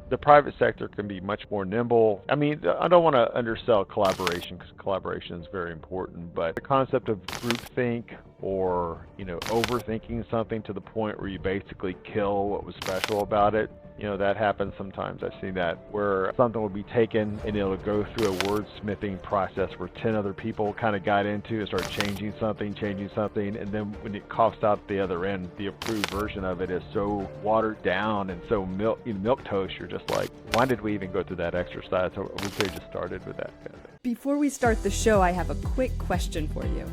the private sector can be much more nimble. I mean, I don't want to undersell collaboration because collaboration is very important, but the concept of groupthink or, overthinking something to the point where you basically kill what was special about it, that happens sometimes. I've seen that where something will be taken and it'll go through a wordsmithing process where 10 other people kind of got into and start changing something, and then when it coughs out the other end, the approved version of it is so watered down and so milk toast, you're just like, why did we even go through that exercise? We could have just started with that kind of thing. Before we start the show, I have a quick question for you.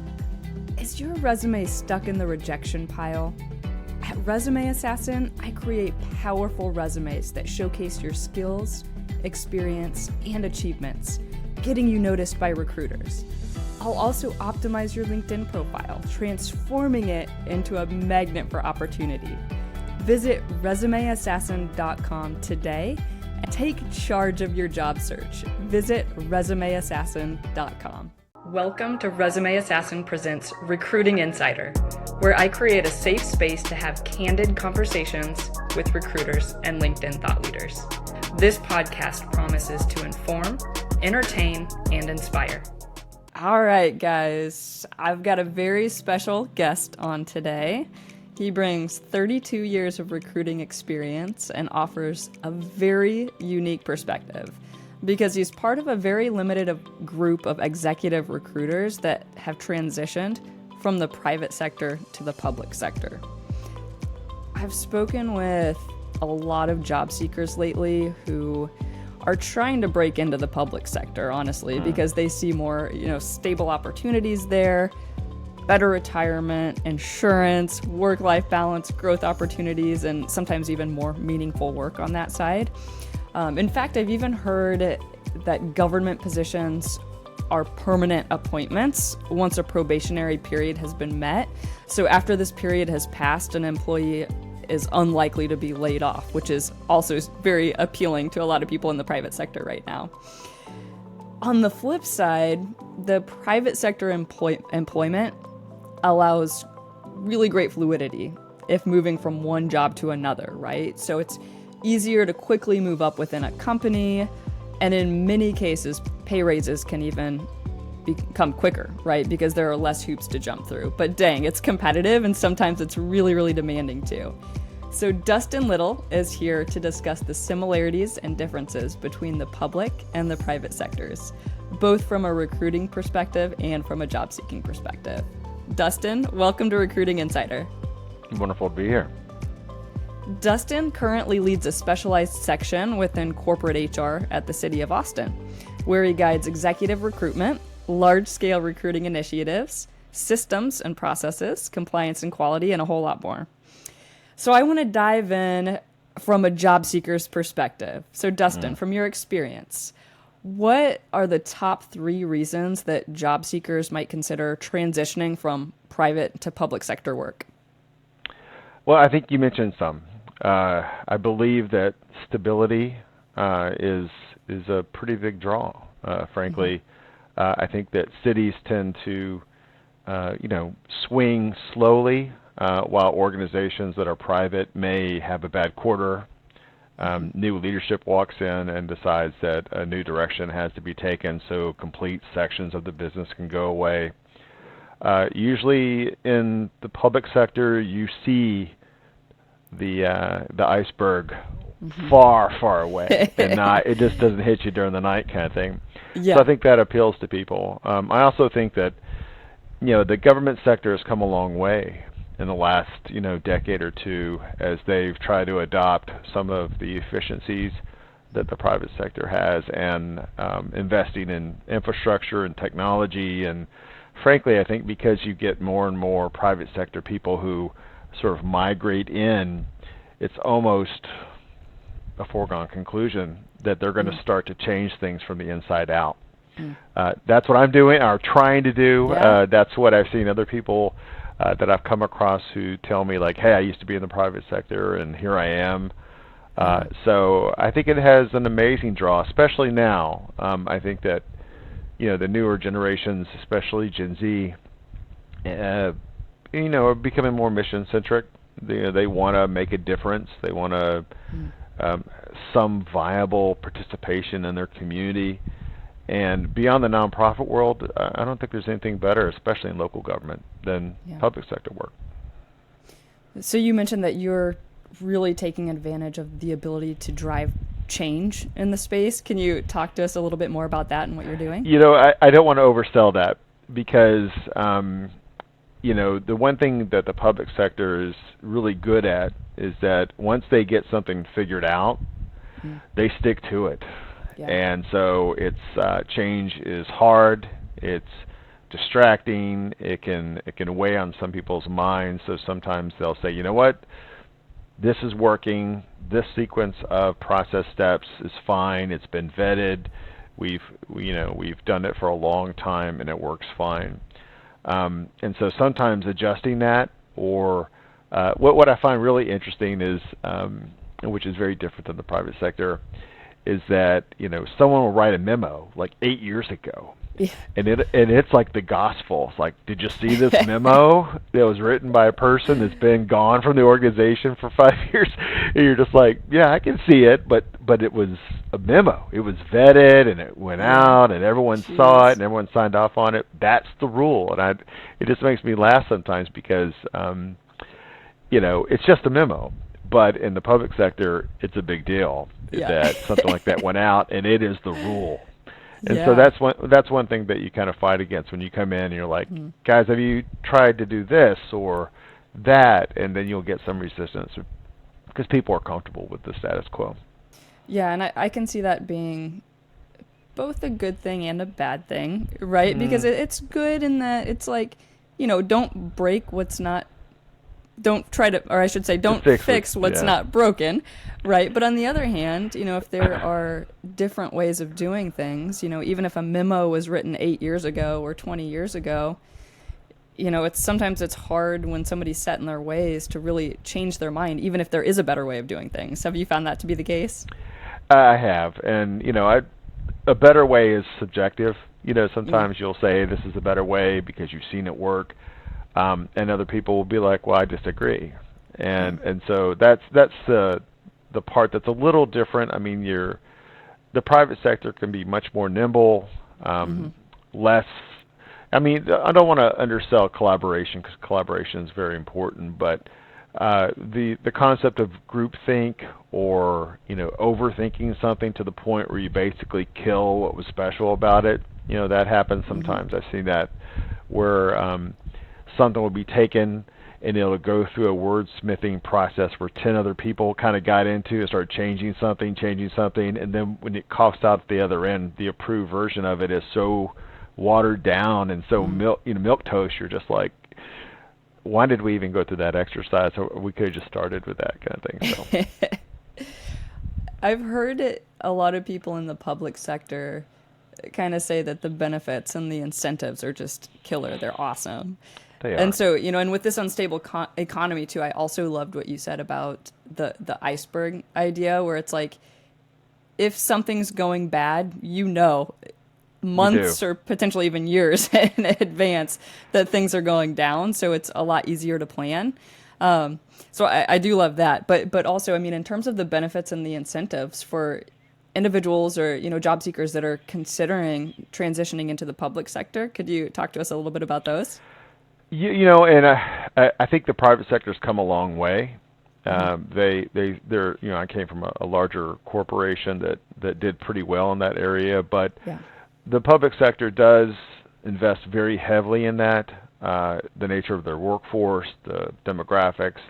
Is your resume stuck in the rejection pile? At Resume Assassin, I create powerful resumes that showcase your skills, experience, and achievements, getting you noticed by recruiters. I'll also optimize your LinkedIn profile, transforming it into a magnet for opportunity. Visit resumeassassin.com today and take charge of your job search. Visit resumeassassin.com. Welcome to Resume Assassin Presents Recruiting Insider, where I create a safe space to have candid conversations with recruiters and LinkedIn thought leaders. This podcast promises to inform, entertain, and inspire. All right, guys, I've got a very special guest on today. He brings 32 years of recruiting experience and offers a very unique perspective, because he's part of a very limited group of executive recruiters that have transitioned from the private sector to the public sector. I've spoken with a lot of job seekers lately who are trying to break into the public sector, honestly, because they see more, stable opportunities there, better retirement, insurance, work-life balance, growth opportunities, and sometimes even more meaningful work on that side. In fact, I've even heard that government positions are permanent appointments once a probationary period has been met. So after this period has passed, an employee is unlikely to be laid off, which is also very appealing to a lot of people in the private sector right now. On the flip side, the private sector employment allows really great fluidity if moving from one job to another, right? So it's easier to quickly move up within a company, and in many cases, pay raises can even become quicker, right? Because there are less hoops to jump through. But dang, it's competitive, and sometimes it's really, really demanding too. So Dustin Little is here to discuss the similarities and differences between the public and the private sectors, both from a recruiting perspective and from a job-seeking perspective. Dustin, welcome to Recruiting Insider. Wonderful to be here. Dustin currently leads a specialized section within corporate HR at the City of Austin, where he guides executive recruitment, large-scale recruiting initiatives, systems and processes, compliance and quality, and a whole lot more. So I want to dive in from a job seeker's perspective. So Dustin, from your experience, what are the top 3 reasons that job seekers might consider transitioning from private to public sector work? Well, I think you mentioned some. I believe that stability is a pretty big draw. Frankly, I think that cities tend to, swing slowly, while organizations that are private may have a bad quarter. New leadership walks in and decides that a new direction has to be taken, so complete sections of the business can go away. Usually in the public sector, you see the iceberg far away, and it just doesn't hit you during the night kind of thing. Yeah. So I think that appeals to people. I also think that the government sector has come a long way in the last decade or two as they've tried to adopt some of the efficiencies that the private sector has, and investing in infrastructure and technology. And frankly, I think because you get more and more private sector people who sort of migrate in, it's almost a foregone conclusion that they're going to start to change things from the inside out. That's what I'm doing, or trying to do. Yeah. That's what I've seen other people that I've come across who tell me, like, hey, I used to be in the private sector, and here I am. So I think it has an amazing draw, especially now. I think that, the newer generations, especially Gen Z, are becoming more mission-centric. They want to make a difference. They want to some viable participation in their community. And beyond the nonprofit world, I don't think there's anything better, especially in local government, than public sector work. So you mentioned that you're really taking advantage of the ability to drive change in the space. Can you talk to us a little bit more about that and what you're doing? I don't want to oversell that because, the one thing that the public sector is really good at is that once they get something figured out, they stick to it. Yeah. And so it's change is hard. It's distracting. It can weigh on some people's minds. So sometimes they'll say, you know what, this is working. This sequence of process steps is fine. It's been vetted. We've done it for a long time and it works fine. And so sometimes adjusting that, or what I find really interesting is, which is very different than the private sector, is that someone will write a memo like 8 years ago, and it's like the gospel. It's like, did you see this memo that was written by a person that's been gone from the organization for 5 years? And you're just like, yeah, I can see it, but it was a memo. It was vetted and it went out and everyone saw it and everyone signed off on it. That's the rule, and it just makes me laugh sometimes because it's just a memo. But in the public sector, it's a big deal that something like that went out, and it is the rule. And so that's one thing that you kind of fight against when you come in and you're like, guys, have you tried to do this or that? And then you'll get some resistance because people are comfortable with the status quo. Yeah, and I can see that being both a good thing and a bad thing, right? Because it's good in that it's like, don't break what's not. Don't try to, or I should say, don't fix what's not broken, right? But on the other hand, if there are different ways of doing things, even if a memo was written 8 years ago or 20 years ago, sometimes it's hard when somebody's set in their ways to really change their mind, even if there is a better way of doing things. Have you found that to be the case? I have, and a better way is subjective. Sometimes you'll say this is a better way because you've seen it work. And other people will be like, well, I disagree. And so that's the part that's a little different. I mean, the private sector can be much more nimble, less. I mean, I don't want to undersell collaboration because collaboration is very important, but the concept of groupthink or overthinking something to the point where you basically kill what was special about it, that happens sometimes. I've seen that where something will be taken and it'll go through a wordsmithing process where 10 other people kind of got into and started changing something, and then when it coughs out at the other end, the approved version of it is so watered down and so milquetoast, you're just like, why did we even go through that exercise? We could have just started with that kind of thing. So. I've heard a lot of people in the public sector kind of say that the benefits and the incentives are just killer. They're awesome. They are. And so, and with this unstable economy too, I also loved what you said about the iceberg idea, where it's like, if something's going bad, months or potentially even years in advance that things are going down. So it's a lot easier to plan. So I do love that. But also, I mean, in terms of the benefits and the incentives for individuals or, job seekers that are considering transitioning into the public sector, could you talk to us a little bit about those? And I think the private sector's come a long way. They're I came from a larger corporation that did pretty well in that area, but the public sector does invest very heavily in that. The nature of their workforce, the demographics,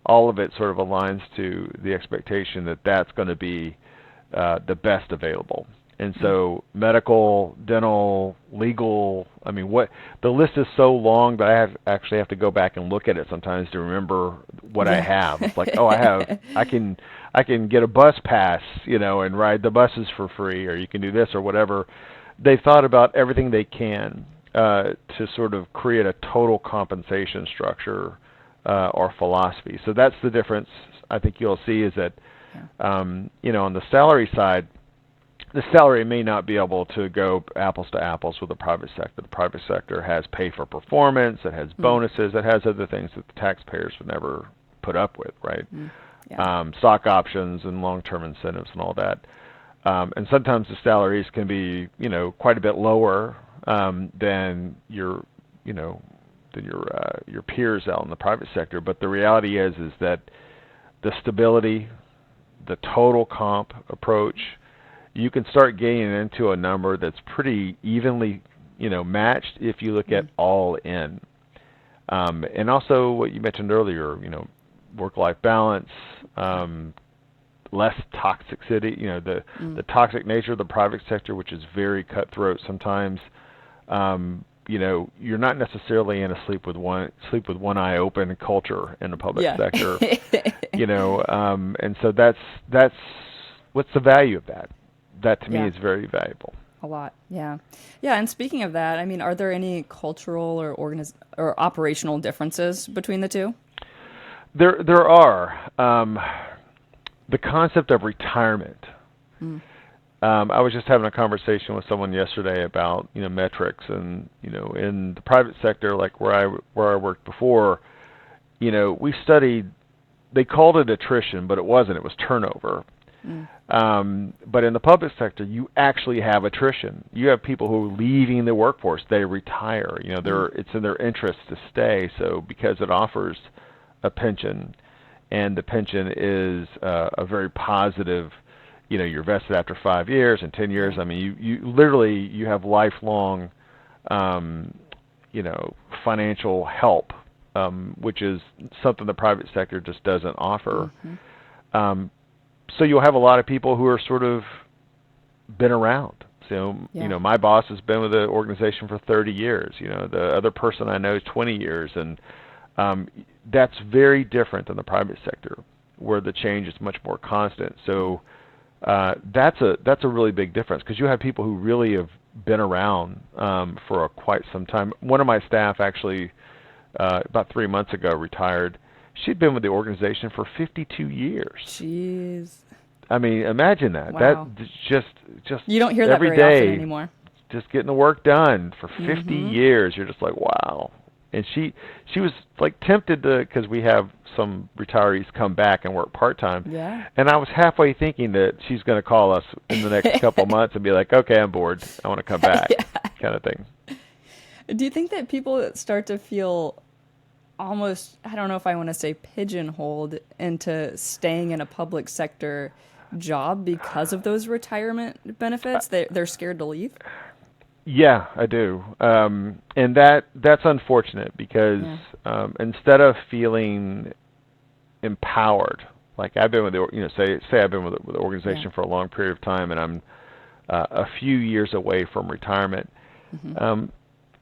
all of it sort of aligns to the expectation that that's going to be the best available. And so medical, dental, legal, I mean, the list is so long that I actually have to go back and look at it sometimes to remember what I have. It's like, I can get a bus pass, and ride the buses for free, or you can do this or whatever. They've thought about everything they can to sort of create a total compensation structure or philosophy. So that's the difference I think you'll see is that, on the salary side, the salary may not be able to go apples to apples with the private sector. The private sector has pay for performance, it has bonuses, it has other things that the taxpayers would never put up with, right? Yeah. stock options and long-term incentives and all that. And sometimes the salaries can be, quite a bit lower than your, your peers out in the private sector. But the reality is that the stability, the total comp approach, you can start getting into a number that's pretty evenly, matched if you look at all in. And also what you mentioned earlier, work-life balance, less toxicity, the toxic nature of the private sector, which is very cutthroat sometimes. You're not necessarily in a sleep with one eye open culture in the public sector. And so that's what's the value of that? That to me is very valuable. A lot, yeah. Yeah, and speaking of that, I mean, are there any cultural or operational differences between the two? There are. The concept of retirement. I was just having a conversation with someone yesterday about metrics, and in the private sector, like where I worked before, we studied. They called it attrition, but it wasn't. It was turnover. But in the public sector, you actually have attrition. You have people who are leaving the workforce. They retire. It's in their interest to stay. So because it offers a pension, and the pension is a very positive, you're vested after 5 years and 10 years. I mean, you literally you have lifelong, financial help, which is something the private sector just doesn't offer. So you'll have a lot of people who are sort of been around. So, my boss has been with the organization for 30 years. The other person I know is 20 years. And that's very different than the private sector, where the change is much more constant. So that's a really big difference, because you have people who really have been around for quite some time. One of my staff actually, about 3 months ago, retired. She'd been with the organization for 52 years. Jeez. I mean, imagine that. Wow. That's just you don't hear that every very day, often anymore. Just getting the work done for 50 years. You're just like, wow. And she was like tempted to, because we have some retirees come back and work part-time. Yeah. And I was halfway thinking that she's going to call us in the next couple of months and be like, okay, I'm bored. I want to come back, kind of thing. Do you think that people start to feel almost, I don't know if I want to say pigeonholed into staying in a public sector job because of those retirement benefits? They're scared to leave? Yeah, I do. And that's unfortunate, because instead of feeling empowered, like I've been with say I've been with the organization for a long period of time, and I'm a few years away from retirement.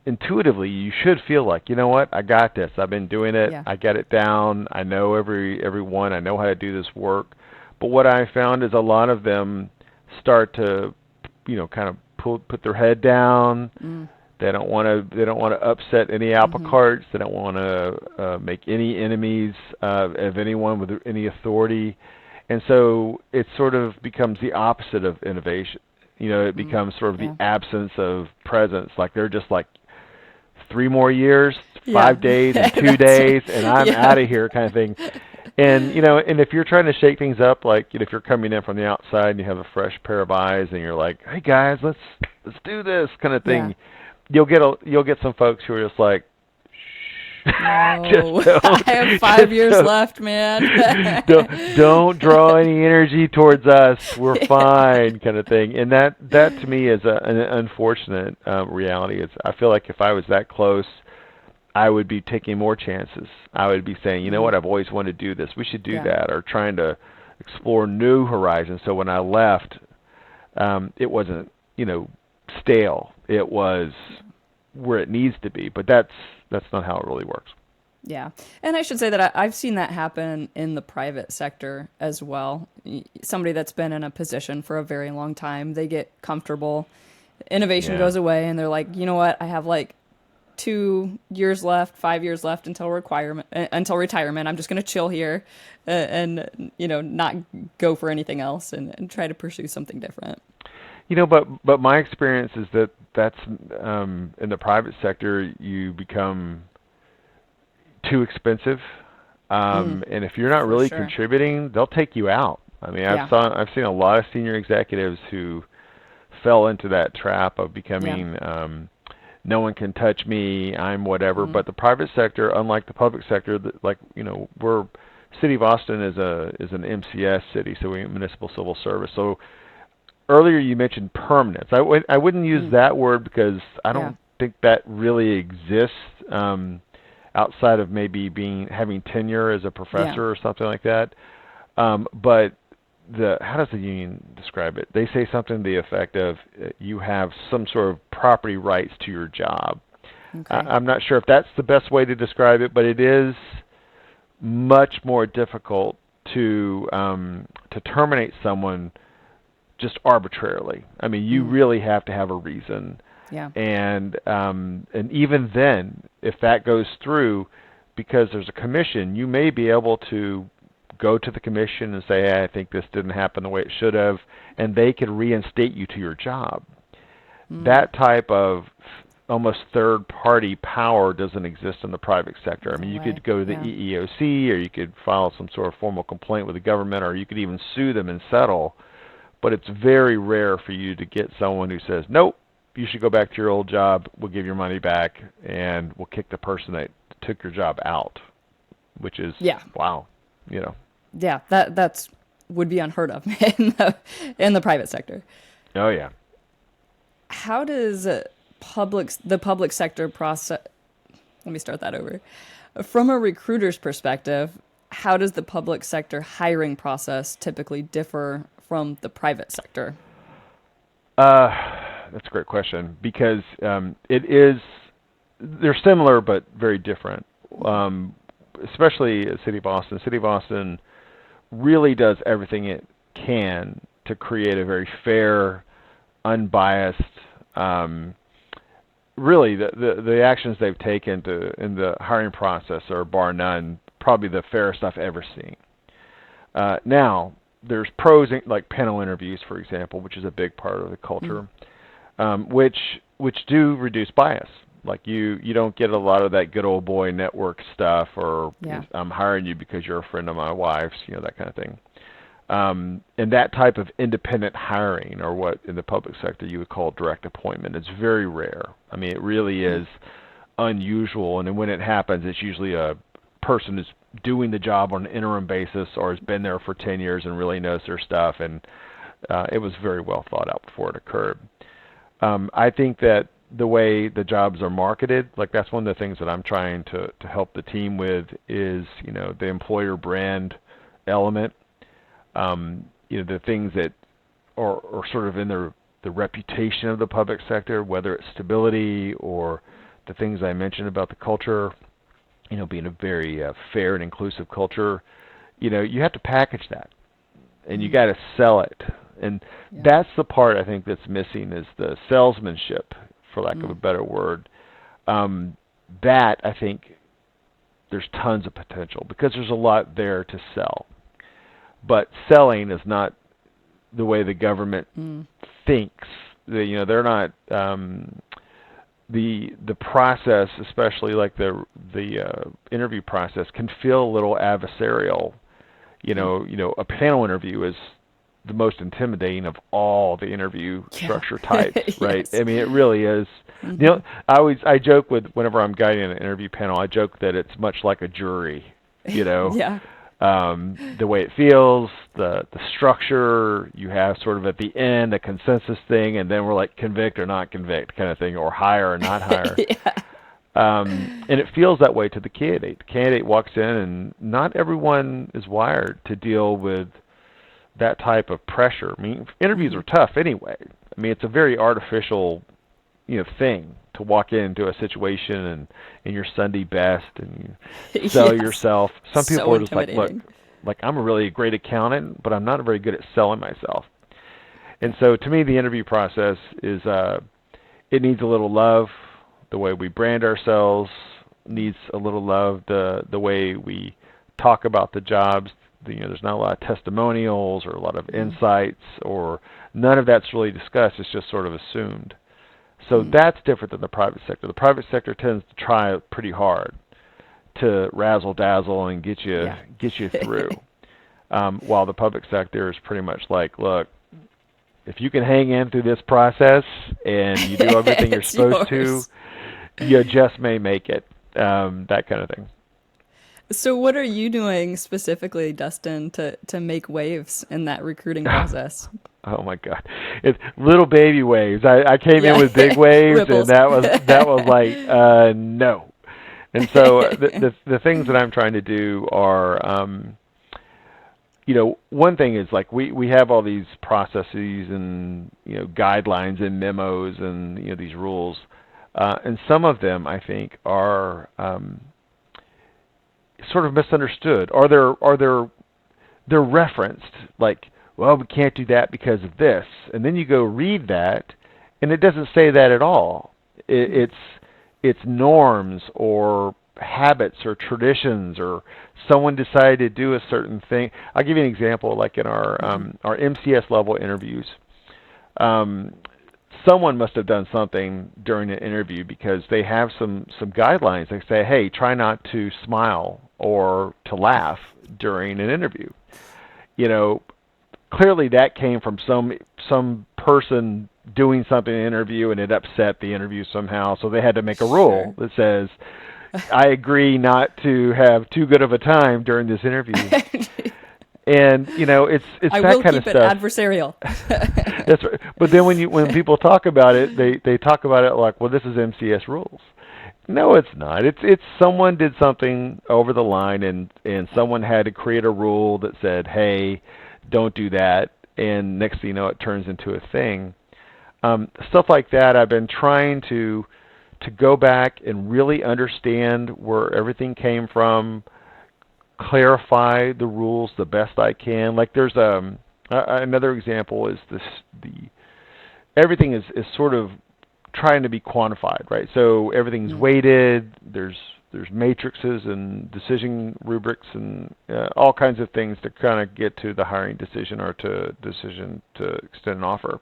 Intuitively, you should feel like, you know what, I got this. I've been doing it. I get it down. I know everyone. I know how to do this work. But what I found is a lot of them start to, kind of put their head down. They don't want to upset any apple carts. They don't want to make any enemies of anyone with any authority. And so it sort of becomes the opposite of innovation. It becomes sort of the absence of presence. Like they're just like, 3 more years, 5 days, and 2 days, and I'm out of here, kind of thing. And and if you're trying to shake things up, like if you're coming in from the outside and you have a fresh pair of eyes, and you're like, "Hey guys, let's do this," kind of thing, you'll get some folks who are just like, No, I have 5 years left, man. don't draw any energy towards us. We're fine, kind of thing. And that to me is an unfortunate reality. I feel like if I was that close, I would be taking more chances. I would be saying, you know what, I've always wanted to do this. We should do that, or trying to explore new horizons. So when I left, it wasn't stale. It was where it needs to be. But that's not how it really works. Yeah. And I should say that I've seen that happen in the private sector as well. Somebody that's been in a position for a very long time, they get comfortable, innovation goes away, and they're like, you know what, I have like 2 years left, 5 years left until retirement. I'm just going to chill here and not go for anything else and try to pursue something different. But my experience is that's in the private sector, you become too expensive. And if you're not For really sure. contributing, they'll take you out. I mean, Yeah. I've seen a lot of senior executives who fell into that trap of Yeah. becoming no one can touch me, I'm whatever. Mm. But the private sector, unlike the public sector, like we're City of Austin is an MCS city, so we municipal civil service. So earlier you mentioned permanence. I wouldn't use that word because I Yeah. don't think that really exists outside of maybe having tenure as a Yeah. professor or something like that. But how does the union describe it? They say something to the effect of you have some sort of property rights to your job. Okay. I'm not sure if that's the best way to describe it, but it is much more difficult to terminate someone just arbitrarily. I mean, you really have to have a reason, Yeah. and even then, if that goes through, because there's a commission, you may be able to go to the commission and say, hey, I think this didn't happen the way it should have, and they could reinstate you to your job. That type of almost third-party power doesn't exist in the private sector. I mean, No you way. could go to the Yeah. EEOC, or you could file some sort of formal complaint with the government, or you could even sue them and settle. But it's very rare for you to get someone who says, nope, you should go back to your old job, we'll give your money back, and we'll kick the person that took your job out, which is, Yeah. wow, Yeah. That's would be unheard of in the private sector. Oh, yeah. How does the public sector process? Let me start that over. From a recruiter's perspective, how does the public sector hiring process typically differ from the private sector? That's a great question because they're similar but very different. Especially at City of Austin. City of Austin really does everything it can to create a very fair, unbiased. Really, the actions they've taken in the hiring process are bar none, probably the fairest I've ever seen. Now, there's pros like panel interviews, for example, which is a big part of the culture, which do reduce bias. Like you don't get a lot of that good old boy network stuff, or Yeah. I'm hiring you because you're a friend of my wife's, that kind of thing. And that type of independent hiring, or what in the public sector you would call direct appointment, is very rare. I mean, it really is unusual. And then when it happens, it's usually a person who's doing the job on an interim basis or has been there for 10 years and really knows their stuff. And it was very well thought out before it occurred. I think that the way the jobs are marketed, like that's one of the things that I'm trying to help the team with is, the employer brand element. The things that are sort of in the reputation of the public sector, whether it's stability or the things I mentioned about the culture, being a very fair and inclusive culture, you have to package that, and you got to sell it. And that's the part I think that's missing is the salesmanship, for lack of a better word. That I think there's tons of potential because there's a lot there to sell. But selling is not the way the government thinks. They're not the process, especially like the interview process, can feel a little adversarial. A panel interview is the most intimidating of all the interview structure types, right? Yes. I mean, it really is. I joke whenever I'm guiding an interview panel, I joke that it's much like a jury. Yeah. The way it feels, the structure, you have sort of at the end a consensus thing, and then we're like convict or not convict kind of thing, or hire or not hire. And it feels that way to the candidate. The candidate walks in, and not everyone is wired to deal with that type of pressure. I mean, interviews are tough anyway. I mean, it's a very artificial, thing to walk into a situation and in your Sunday best and you sell yourself. Some people So are just like, look, I'm a really great accountant, but I'm not very good at selling myself. And so to me, the interview process is, it needs a little love. The way we brand ourselves needs a little love. The way we talk about the jobs, there's not a lot of testimonials or a lot of insights, or none of that's really discussed. It's just sort of assumed. So that's different than the private sector. The private sector tends to try pretty hard to razzle dazzle and get you through. While the public sector is pretty much like, look, if you can hang in through this process and you do everything you're supposed to, you just may make it. That kind of thing. So what are you doing specifically, Dustin, to make waves in that recruiting process? Oh my God, it's little baby waves. I came in with big waves, and that was like no. And so the things that I'm trying to do are, one thing is like we have all these processes and guidelines and memos and these rules, and some of them I think are sort of misunderstood, or they're referenced like, well, we can't do that because of this, and then you go read that, and it doesn't say that at all. It's norms or habits or traditions, or someone decided to do a certain thing. I'll give you an example, like in our MCS level interviews. Someone must have done something during an interview because they have some guidelines. They say, hey, try not to smile or to laugh during an interview. Clearly that came from some person doing something in an interview, and it upset the interview somehow. So they had to make a rule that says, I agree not to have too good of a time during this interview. And it's I that will kind of keep stuff. it adversarial. That's right. But then when people talk about it, they talk about it like, well, this is MCS rules. No, it's not. It's someone did something over the line, and someone had to create a rule that said, hey, don't do that. And next thing you know, it turns into a thing. Stuff like that, I've been trying to go back and really understand where everything came from, clarify the rules the best I can. Like there's another example is everything is sort of trying to be quantified, right? So everything's weighted. There's matrices and decision rubrics and all kinds of things to kind of get to the hiring decision or to decision to extend an offer.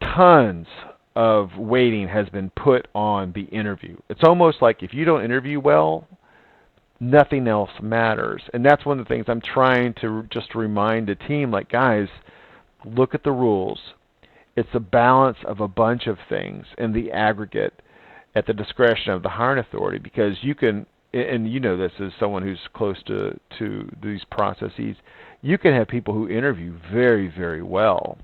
Tons of weighting has been put on the interview. It's almost like if you don't interview well, nothing else matters. And that's one of the things I'm trying to just remind the team, like, guys, look at the rules. It's a balance of a bunch of things in the aggregate at the discretion of the hiring authority, because you can, and this as someone who's close to these processes, you can have people who interview very, very well,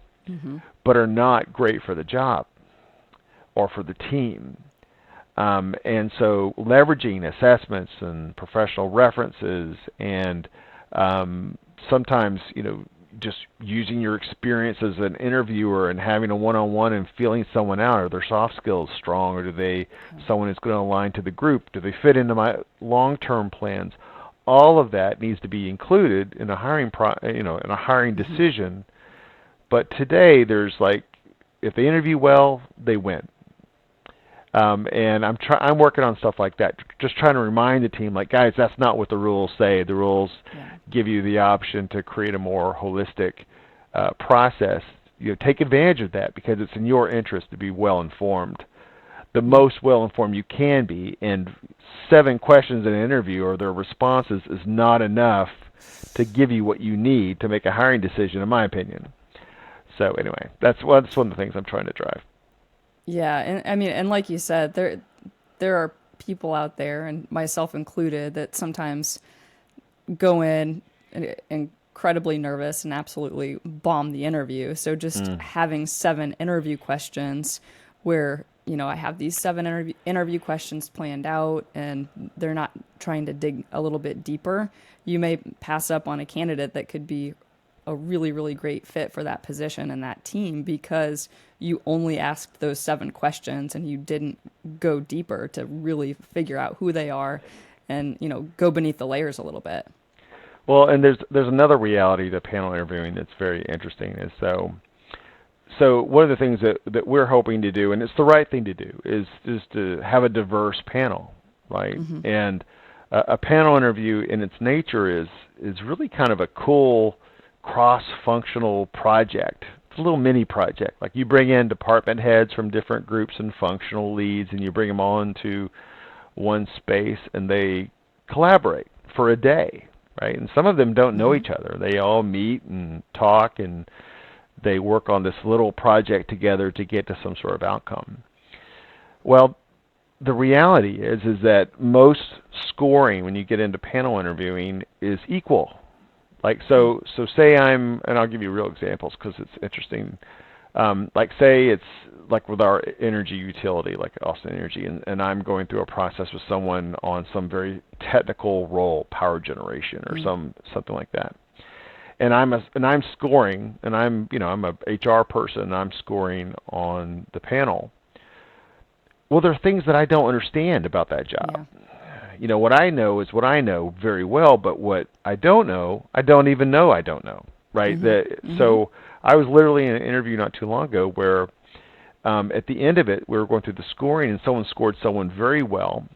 but are not great for the job or for the team. And so leveraging assessments and professional references and sometimes, just using your experience as an interviewer and having a one-on-one and feeling someone out. Are their soft skills strong, or do they someone who's going to align to the group? Do they fit into my long-term plans? All of that needs to be included in a hiring in a hiring decision. But today there's like, if they interview well, they win. And I'm working on stuff like that, just trying to remind the team, like, guys, that's not what the rules say. The rules give you the option to create a more holistic process. Take advantage of that because it's in your interest to be well informed, the most well informed you can be. And 7 questions in an interview or their responses is not enough to give you what you need to make a hiring decision, in my opinion. So anyway, that's one of the things I'm trying to drive. Yeah, and I mean, and like you said, there are people out there, and myself included, that sometimes go in incredibly nervous and absolutely bomb the interview. So just having 7 interview questions where, I have these 7 interview questions planned out, and they're not trying to dig a little bit deeper, you may pass up on a candidate that could be a really, really great fit for that position and that team because you only asked those 7 questions and you didn't go deeper to really figure out who they are and, go beneath the layers a little bit. Well, and there's another reality to panel interviewing that's very interesting is so one of the things that we're hoping to do, and it's the right thing to do, is to have a diverse panel, right? And a panel interview in its nature is really kind of a cool cross-functional project. It's a little mini project. Like you bring in department heads from different groups and functional leads, and you bring them all into one space and they collaborate for a day, right? And some of them don't know each other. They all meet and talk, and they work on this little project together to get to some sort of outcome. Well, the reality is that most scoring when you get into panel interviewing is equal. Like, so say and I'll give you real examples because it's interesting. Like, say it's like with our energy utility, like Austin Energy, and I'm going through a process with someone on some very technical role, power generation or something like that. And I'm scoring, and I'm a HR person, and I'm scoring on the panel. Well, there are things that I don't understand about that job. Yeah. What I know is what I know very well, but what I don't know, I don't even know I don't know, right? So I was literally in an interview not too long ago where at the end of it, we were going through the scoring, and someone scored someone very well,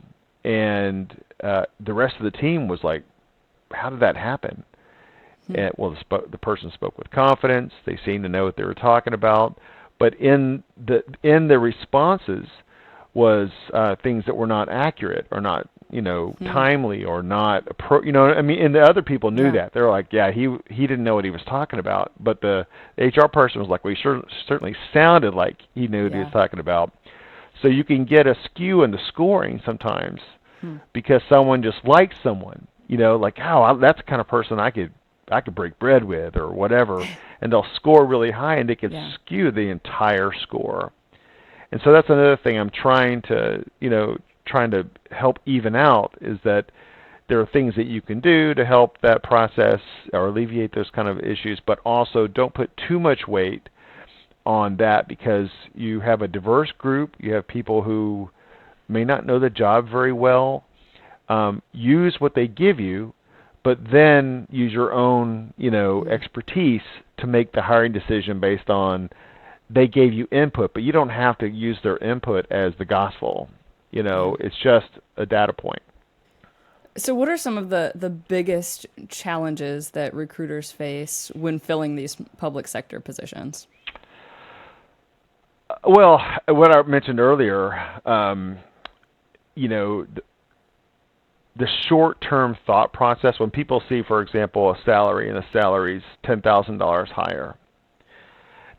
and the rest of the team was like, how did that happen? And, well, the person spoke with confidence. They seemed to know what they were talking about, but in the responses was things that were not accurate or not, timely or not, and the other people knew that. They were like, yeah, he didn't know what he was talking about, but the HR person was like, well, he certainly sounded like he knew what he was talking about. So you can get a skew in the scoring sometimes because someone just likes someone, like, oh, that's the kind of person I could break bread with or whatever, and they'll score really high, and it could skew the entire score. And so that's another thing I'm trying to help even out, is that there are things that you can do to help that process or alleviate those kind of issues, but also don't put too much weight on that, because you have a diverse group. You have people who may not know the job very well. Use what they give you, but then use your own, expertise to make the hiring decision based on they gave you input, but you don't have to use their input as the gospel. It's just a data point. So what are some of the biggest challenges that recruiters face when filling these public sector positions? Well, what I mentioned earlier, the short-term thought process, when people see, for example, a salary and the salary's $10,000 higher,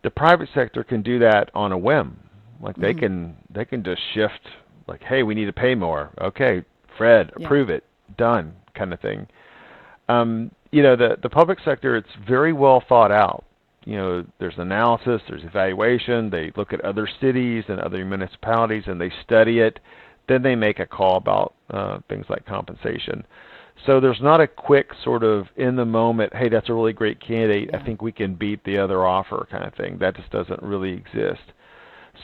the private sector can do that on a whim. Like they can just shift, like, hey, we need to pay more. Okay, Fred, approve it, done, kind of thing. The public sector, it's very well thought out. There's analysis, there's evaluation. They look at other cities and other municipalities, and they study it. Then they make a call about things like compensation. So there's not a quick sort of in the moment, hey, that's a really great candidate, I think we can beat the other offer kind of thing. That just doesn't really exist.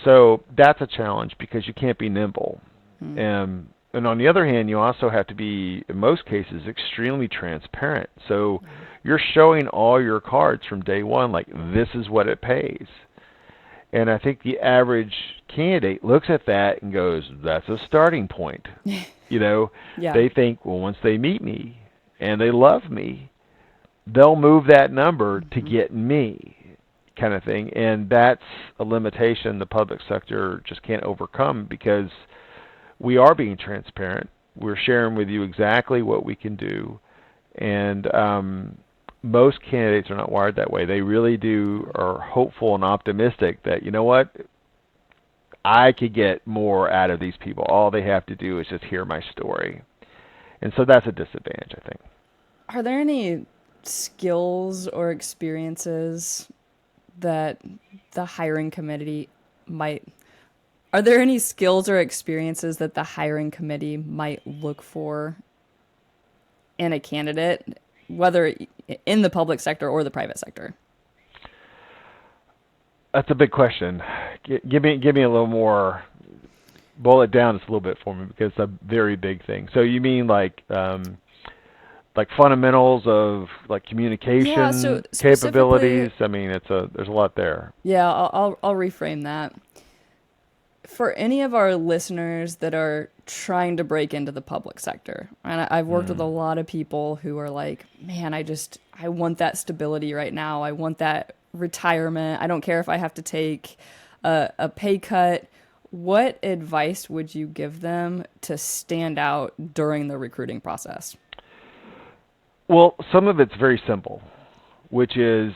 So that's a challenge because you can't be nimble. And on the other hand, you also have to be, in most cases, extremely transparent. So you're showing all your cards from day one, like, this is what it pays. And I think the average candidate looks at that and goes, that's a starting point. They think, well, once they meet me and they love me, they'll move that number to get me, kind of thing. And that's a limitation the public sector just can't overcome, because we are being transparent. We're sharing with you exactly what we can do. And most candidates are not wired that way. They really are hopeful and optimistic that, you know what, I could get more out of these people. All they have to do is just hear my story. And so that's a disadvantage, I think. Are there any skills or experiences that the hiring committee might look for in a candidate, whether in the public sector or the private sector? That's a big question. Give me a little more. Boil it down just a little bit for me, because it's a very big thing. So you mean like fundamentals of like communication capabilities? I mean, there's a lot there. Yeah, I'll reframe that. For any of our listeners that are trying to break into the public sector, and I've worked with a lot of people who are like, man, I want that stability right now. I want that retirement. I don't care if I have to take a pay cut. What advice would you give them to stand out during the recruiting process? Well, some of it's very simple, which is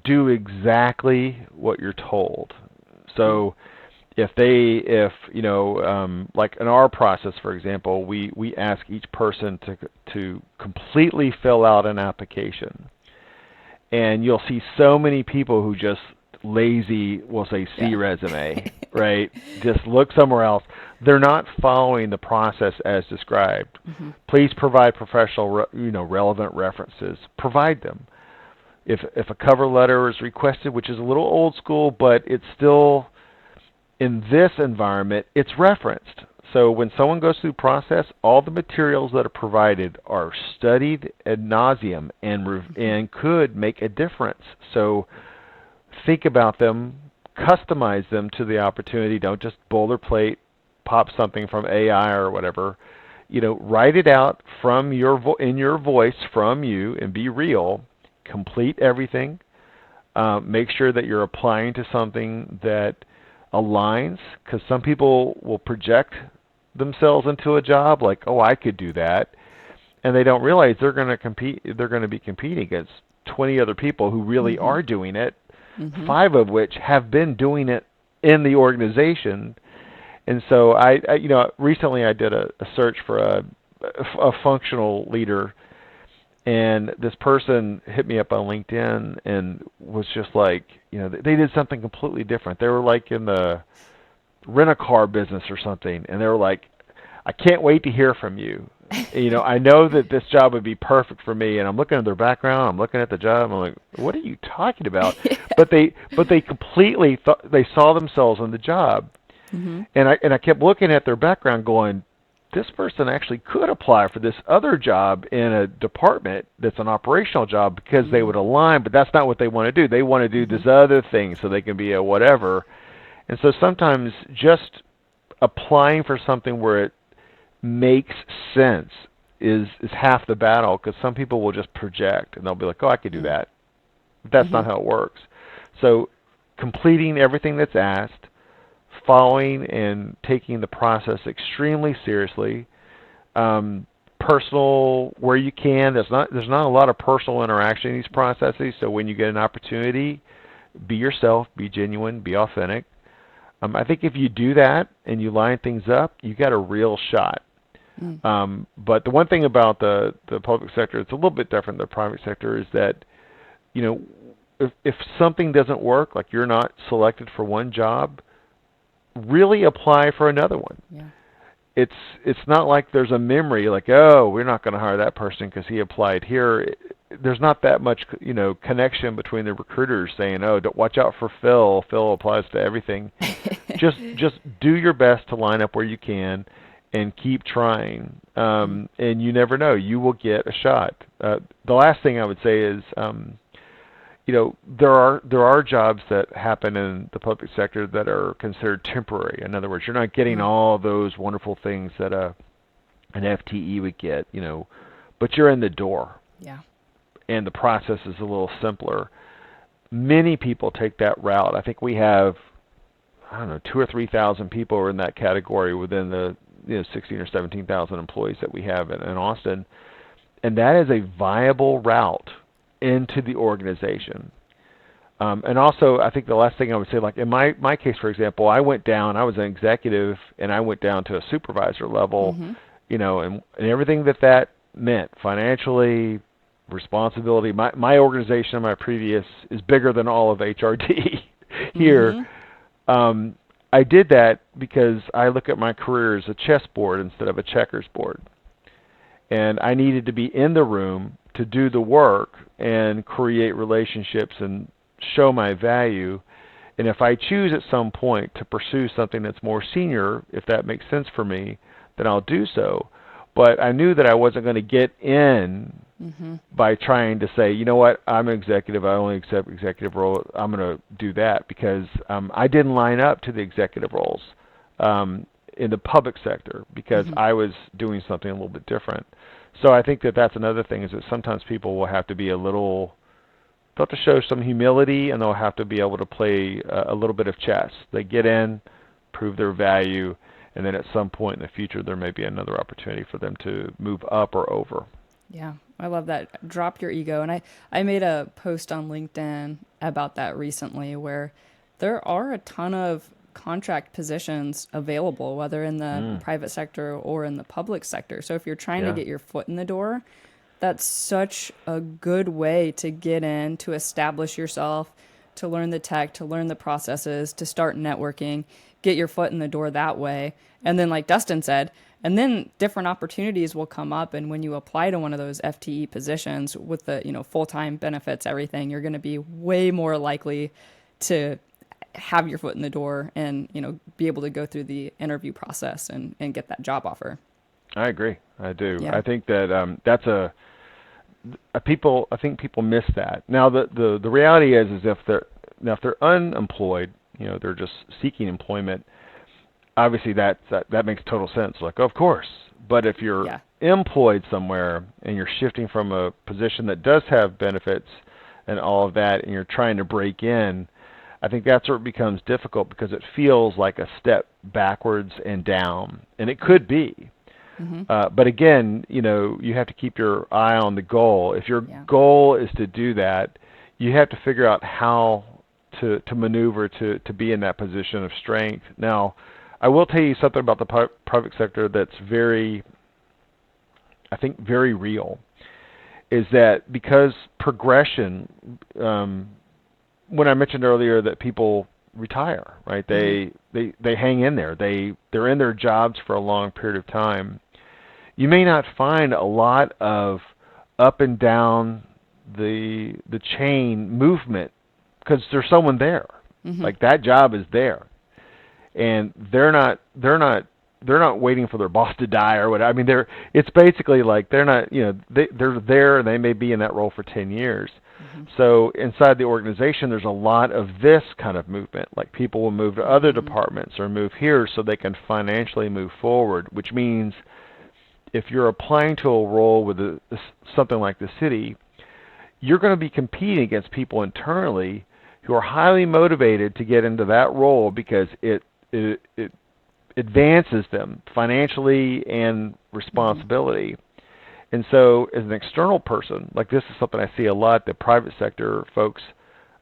do exactly what you're told. So if like in our process, for example, we ask each person to completely fill out an application, and you'll see so many people who just lazy, we'll say C resume, right? Just look somewhere else. They're not following the process as described. Please provide professional, relevant references. Provide them. If a cover letter is requested, which is a little old school, but it's still in this environment, it's referenced. So when someone goes through the process, all the materials that are provided are studied ad nauseum and could make a difference. So think about them, customize them to the opportunity. Don't just boilerplate, pop something from AI or whatever. Write it out from in your voice from you and be real. Complete everything. Make sure that you're applying to something that aligns, because some people will project themselves into a job like, oh, I could do that, and they don't realize they're going to compete. They're going to be competing against 20 other people who really are doing it, 5 of which have been doing it in the organization. And so recently I did a search for a functional leader, and this person hit me up on LinkedIn and was just like, they did something completely different. They were like in the rent-a-car business or something, and they were like, I can't wait to hear from you. I know that this job would be perfect for me, and I'm looking at their background, I'm looking at the job, I'm like, what are you talking about? But they completely they saw themselves in the job. And I kept looking at their background going, this person actually could apply for this other job in a department that's an operational job because they would align, but that's not what they want to do. They want to do this other thing so they can be a whatever. And so sometimes just applying for something where it makes sense is half the battle, because some people will just project and they'll be like, oh, I could do that. But that's not how it works. So completing everything that's asked, following and taking the process extremely seriously, personal where you can. There's not a lot of personal interaction in these processes, so when you get an opportunity, be yourself, be genuine, be authentic. I think if you do that and you line things up, you got a real shot. But the one thing about the public sector, it's a little bit different than the private sector, is that if something doesn't work, like you're not selected for one job, really apply for another one. It's not like there's a memory like, oh, we're not going to hire that person because he applied here. There's not that much connection between the recruiters saying, oh, don't watch out for Phil. Phil applies to everything. just do your best to line up where you can and keep trying. And you never know, you will get a shot. The last thing I would say is, there are jobs that happen in the public sector that are considered temporary. In other words, you're not getting all those wonderful things that an FTE would get, but you're in the door. And the process is a little simpler. Many people take that route. I think we have, 2,000 or 3,000 people are in that category within the 16 or 17,000 employees that we have in Austin, and that is a viable route into the organization. And also, I think the last thing I would say, like in my case, for example, I was an executive, and I went down to a supervisor level, and everything that meant financially, responsibility. My organization, my previous, is bigger than all of HRD here. I did that because I look at my career as a chessboard instead of a checkers board. And I needed to be in the room to do the work and create relationships and show my value. And if I choose at some point to pursue something that's more senior, if that makes sense for me, then I'll do so. But I knew that I wasn't going to get in by trying to say, you know what, I'm an executive, I only accept executive role, I'm going to do that, because I didn't line up to the executive roles in the public sector because I was doing something a little bit different. So I think that's another thing, is that sometimes people will have to be they'll have to show some humility, and they'll have to be able to play a little bit of chess. They get in, prove their value, and then at some point in the future there may be another opportunity for them to move up or over. Yeah, I love that. Drop your ego. And I made a post on LinkedIn about that recently where there are a ton of contract positions available, whether in the private sector or in the public sector. So if you're trying to Yeah. get your foot in the door, that's such a good way to get in, to establish yourself, to learn the tech, to learn the processes, to start networking, get your foot in the door that way. And then, like Dustin said, and then different opportunities will come up. And when you apply to one of those FTE positions with the, full-time benefits, everything, you're going to be way more likely to have your foot in the door and, be able to go through the interview process and get that job offer. I agree. I do. Yeah. I think that that's I think people miss that. Now the reality is if they're unemployed, they're just seeking employment. Obviously that makes total sense. Like, of course. But if you're employed somewhere and you're shifting from a position that does have benefits and all of that, and you're trying to break in, I think that's where it becomes difficult because it feels like a step backwards and down, and it could be. But again, you have to keep your eye on the goal. If your goal is to do that, you have to figure out how to maneuver to be in that position of strength. Now, I will tell you something about the private sector that's very real, is that because progression, when I mentioned earlier that people retire, right? They hang in there. They're in their jobs for a long period of time. You may not find a lot of up and down the chain movement because there's someone there. Like that job is there, and they're not waiting for their boss to die or whatever. I mean, it's basically like they're not, they're there and they may be in that role for 10 years. So inside the organization, there's a lot of this kind of movement. Like people will move to other departments or move here so they can financially move forward, which means if you're applying to a role with something like the city, you're going to be competing against people internally who are highly motivated to get into that role because it advances them financially and responsibility. And so as an external person, like this is something I see a lot, the private sector folks.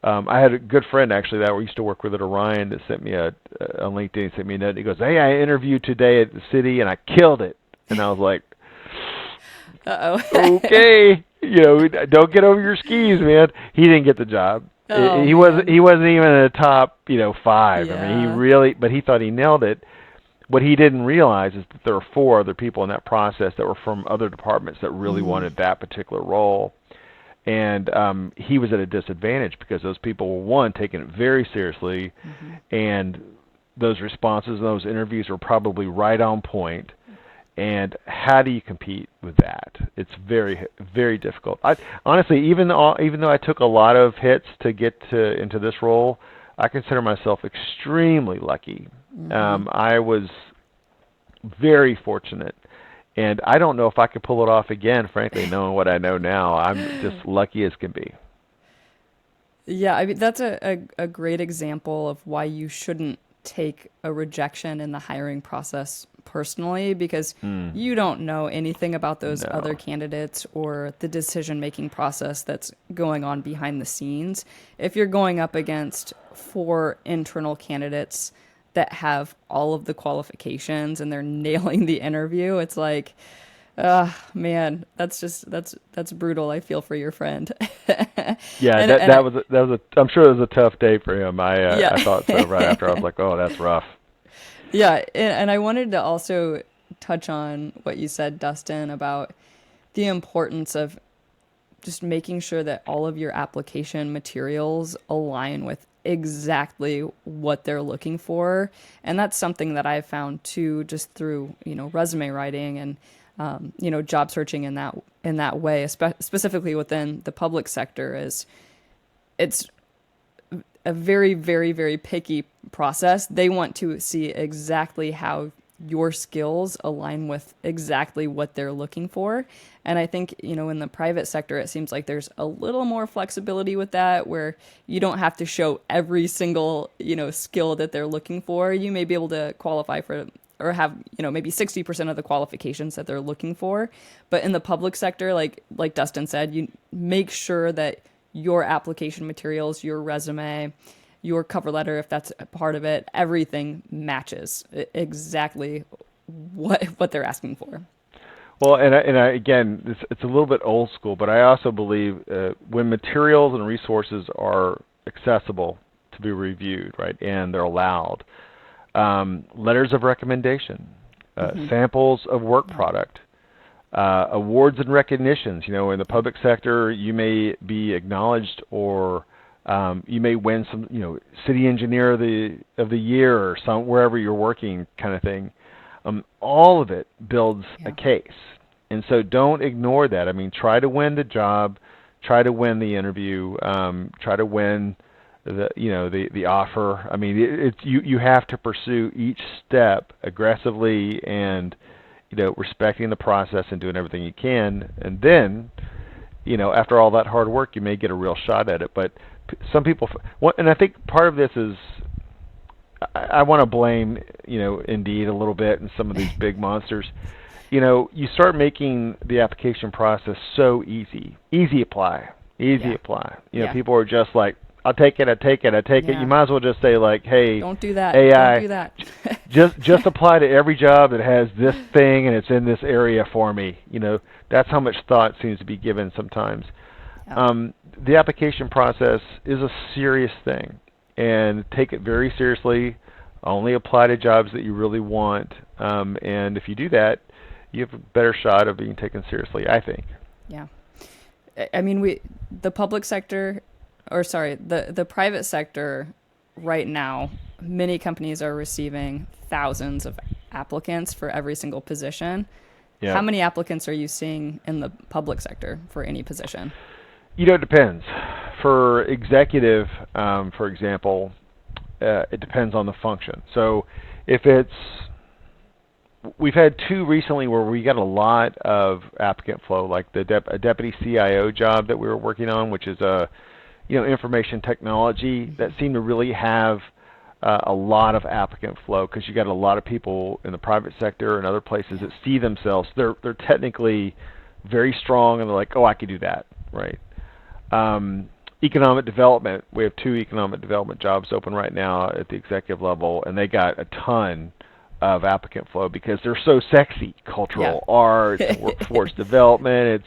I had a good friend actually that we used to work with at Orion that sent me on LinkedIn, sent me a note. He goes, "Hey, I interviewed today at the city and I killed it." And I was like, okay, don't get over your skis, man. He didn't get the job. He wasn't even in the top, 5. Yeah. I mean, but he thought he nailed it. What he didn't realize is that there were 4 other people in that process that were from other departments that really wanted that particular role. And he was at a disadvantage because those people were, one, taking it very seriously, and those responses and those interviews were probably right on point. And how do you compete with that? It's very, very difficult. Honestly, even though I took a lot of hits to get into this role, I consider myself extremely lucky. I was very fortunate, and I don't know if I could pull it off again, frankly, knowing what I know now. I'm just lucky as can be. Yeah, I mean, that's a great example of why you shouldn't take a rejection in the hiring process personally, because you don't know anything about those other candidates or the decision-making process that's going on behind the scenes. If you're going up against 4 internal candidates that have all of the qualifications and they're nailing the interview, it's like, man, that's brutal. I feel for your friend. Yeah, that was I'm sure it was a tough day for him. I thought so right after. I was like, oh, that's rough. Yeah, and I wanted to also touch on what you said, Dustin, about the importance of just making sure that all of your application materials align with exactly what they're looking for. And that's something that I've found too, just through, resume writing and, job searching in that way, specifically within the public sector, is it's a very, very, very picky process. They want to see exactly how your skills align with exactly what they're looking for. And I think, in the private sector, it seems like there's a little more flexibility with that, where you don't have to show every single, skill that they're looking for. You may be able to qualify for or have, maybe 60% of the qualifications that they're looking for. But in the public sector, like Dustin said, you make sure that your application materials, your resume, your cover letter, if that's a part of it, everything matches exactly what they're asking for. Well, and again, it's a little bit old school, but I also believe when materials and resources are accessible to be reviewed, right, and they're allowed, letters of recommendation, samples of work product, awards and recognitions. In the public sector, you may be acknowledged, or you may win some, city engineer of the year, or wherever you're working, kind of thing. All of it builds a case, and so don't ignore that. I mean, try to win the job, try to win the interview, try to win the offer. I mean, you have to pursue each step aggressively and respecting the process and doing everything you can. And then, after all that hard work, you may get a real shot at it. But some people, and I think part of this is, I want to blame Indeed a little bit and some of these big monsters. You start making the application process so easy apply. People are just like, I'll take it. You might as well just say, like, hey, don't do that. AI, Don't do that. just apply to every job that has this thing and it's in this area for me. That's how much thought seems to be given sometimes. The application process is a serious thing, and take it very seriously. Only apply to jobs that you really want, and if you do that, you have a better shot of being taken seriously, I think. Yeah. I mean, the public sector, the private sector right now, many companies are receiving thousands of applicants for every single position. Yeah. How many applicants are you seeing in the public sector for any position? It depends. For executive, for example, it depends on the function. So if we've had two recently where we got a lot of applicant flow, like a deputy CIO job that we were working on, which is information technology, that seemed to really have a lot of applicant flow, because you got a lot of people in the private sector and other places that see themselves. They're technically very strong, and they're like, oh, I could do that, right? Economic development, we have two economic development jobs open right now at the executive level, and they got a ton of applicant flow because they're so sexy. Cultural arts, workforce development,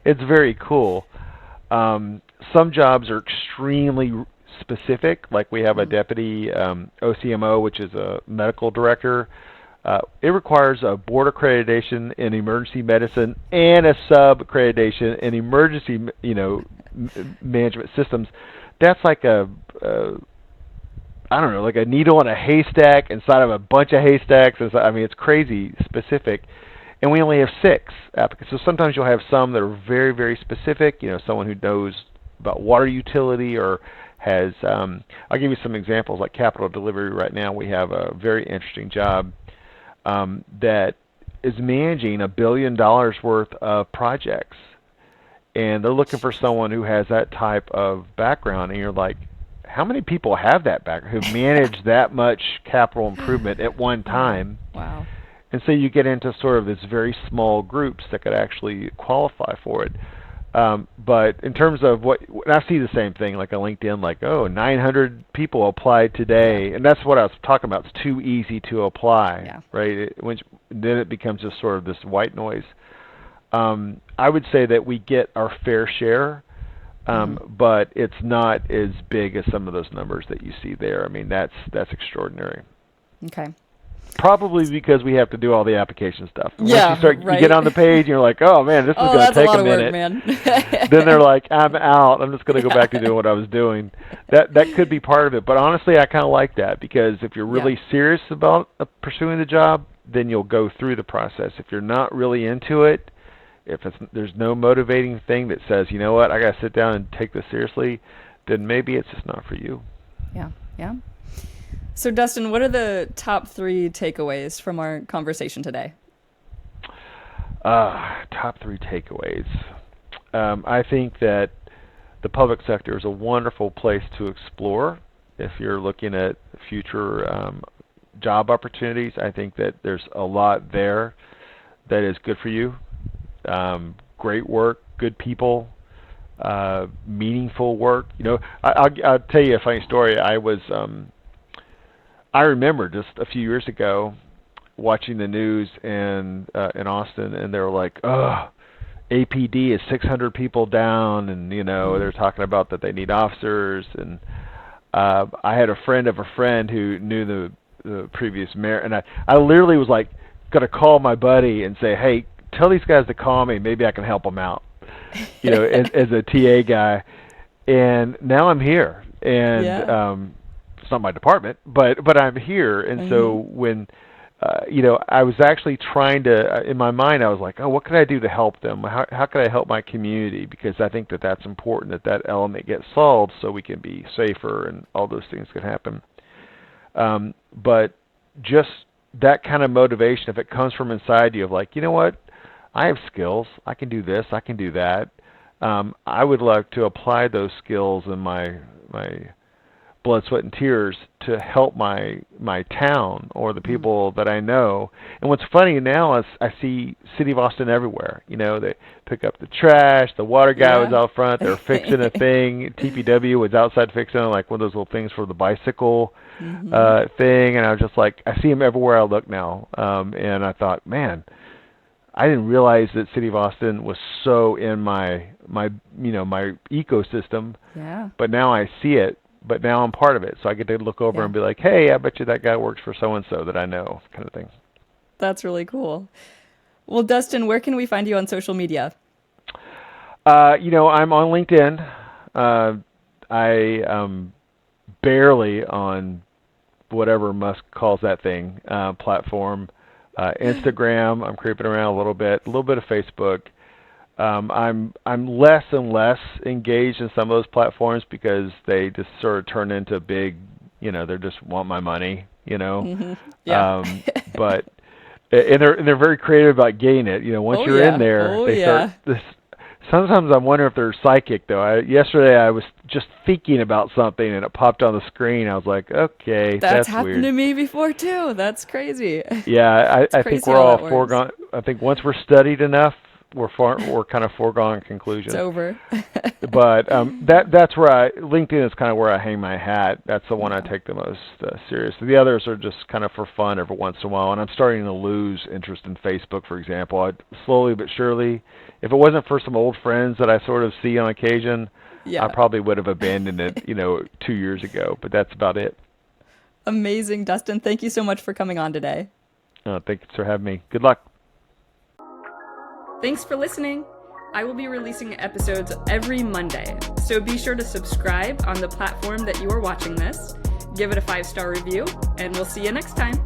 it's very cool. Some jobs are extremely specific, like we have a deputy OCMO, which is a medical director. It requires a board accreditation in emergency medicine and a sub-accreditation in emergency, management systems. That's like like a needle in a haystack inside of a bunch of haystacks. I mean, it's crazy specific. And we only have 6 applicants. So sometimes you'll have some that are very, very specific, someone who knows about water utility or has, I'll give you some examples, like capital delivery right now. We have a very interesting job that is managing $1 billion worth of projects. And they're looking for someone who has that type of background. And you're like, how many people have that background, who've managed that much capital improvement at one time? Wow. And so you get into sort of this very small groups that could actually qualify for it. But in terms of I see the same thing, like on LinkedIn, like, 900 people applied today. And that's what I was talking about. It's too easy to apply, right? Then it becomes just sort of this white noise. I would say that we get our fair share, but it's not as big as some of those numbers that you see there. I mean, that's extraordinary. Okay. Probably because we have to do all the application stuff. Once you right. You get on the page, and you're like, oh man, this is going to take a minute. Man. Then they're like, I'm out. I'm just going to go back to doing what I was doing. That could be part of it. But honestly, I kind of like that, because if you're really serious about pursuing the job, then you'll go through the process. If you're not really into it, there's no motivating thing that says, you know what, I got to sit down and take this seriously, then maybe it's just not for you. Yeah. So Dustin, what are the top 3 takeaways from our conversation today? Top 3 takeaways. I think that the public sector is a wonderful place to explore if you're looking at future job opportunities. I think that there's a lot there that is good for you. Great work, good people, meaningful work. I'll tell you a funny story. I remember just a few years ago watching the news in Austin, and they were like, "Oh, APD is 600 people down," and they're talking about that they need officers. And I had a friend of a friend who knew the previous mayor, and I literally was like gonna call my buddy and say, "Hey, tell these guys to call me. Maybe I can help them out." As a TA guy. And now I'm here, and it's not my department, but I'm here. And so when I was actually trying to, in my mind, I was like, oh, what can I do to help them? How can I help my community? Because I think that that's important, that element gets solved so we can be safer and all those things can happen. But just that kind of motivation, if it comes from inside you of like, you know what, I have skills, I can do this, I can do that. I would like to apply those skills in my blood, sweat, and tears to help my town or the people that I know. And what's funny now is I see City of Austin everywhere. They pick up the trash. The water guy was out front. They're fixing a thing. TPW was outside fixing like one of those little things for the bicycle thing. And I was just like, I see them everywhere I look now. And I thought, man, I didn't realize that City of Austin was so in my ecosystem. Yeah. But now I see it. But now I'm part of it, so I get to look over and be like, hey, I bet you that guy works for so-and-so that I know, kind of thing. That's really cool. Well, Dustin, where can we find you on social media? I'm on LinkedIn. I am barely on whatever Musk calls that thing, platform. Instagram, I'm creeping around a little bit of Facebook. I'm less and less engaged in some of those platforms because they just sort of turn into big, they just want my money, Yeah. But they're very creative about getting it. Once you're in there, they start this. Sometimes I'm wondering if they're psychic though. Yesterday I was just thinking about something and it popped on the screen. I was like, okay, that's happened weird. to me before too. That's crazy. Yeah, I think we're all foregone. I think once we're studied enough, we're kind of foregone conclusion. It's over. But that's where LinkedIn is kind of where I hang my hat. That's the one I take the most serious. The others are just kind of for fun every once in a while, and I'm starting to lose interest in Facebook, for example. Slowly but surely, if it wasn't for some old friends that I sort of see on occasion, I probably would have abandoned it, 2 years ago. But that's about it. Amazing, Dustin. Thank you so much for coming on today. Thanks for having me. Good luck. Thanks for listening. I will be releasing episodes every Monday, so be sure to subscribe on the platform that you are watching this, give it a 5-star review, and we'll see you next time.